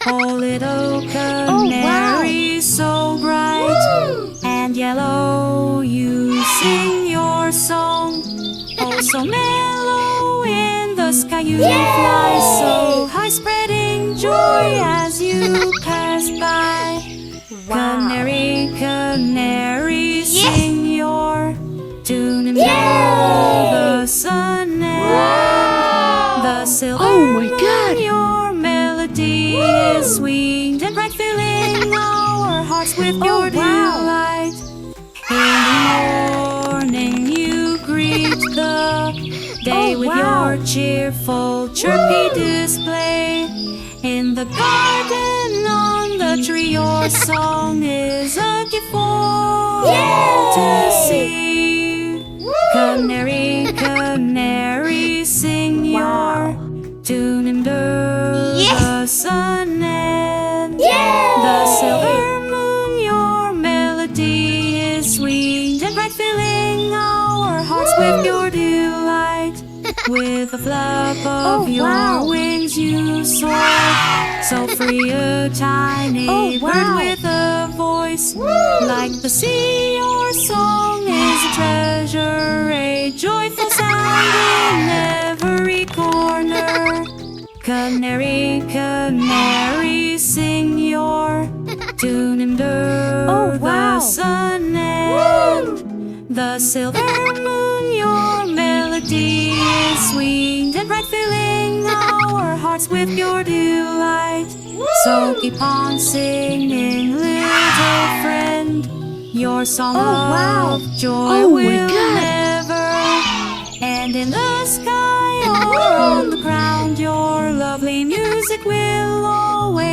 Oh, little canary, so bright and yellow, you sing your song. Oh, so mellow in the sky you fly so high, spreading joy as you pass by. Canary, canary, sing your tune and blow the sun and the silver moon. Your melody is sweet and bright, filling our hearts with your delight. In the morning you greet the day with your cheerful, chirpy display. In the garden, on the tree, your song is a gift for all to see. Canary, canary, sing your tune under the sun and the silver moon. Your melody is sweet and bright, filling our hearts with your delight. With a flap of your wings you soar, so free, a tiny bird with a voice. Like the sea, your song is a treasure, a joyful sound in every corner. Canary, canary, sing your tune under the sun and the silver moon. Your melody is sweet and bright, filling our hearts with your delight. So keep on singing, little friend, your song of joy will never end. In the sky or on the ground, your lovely music will always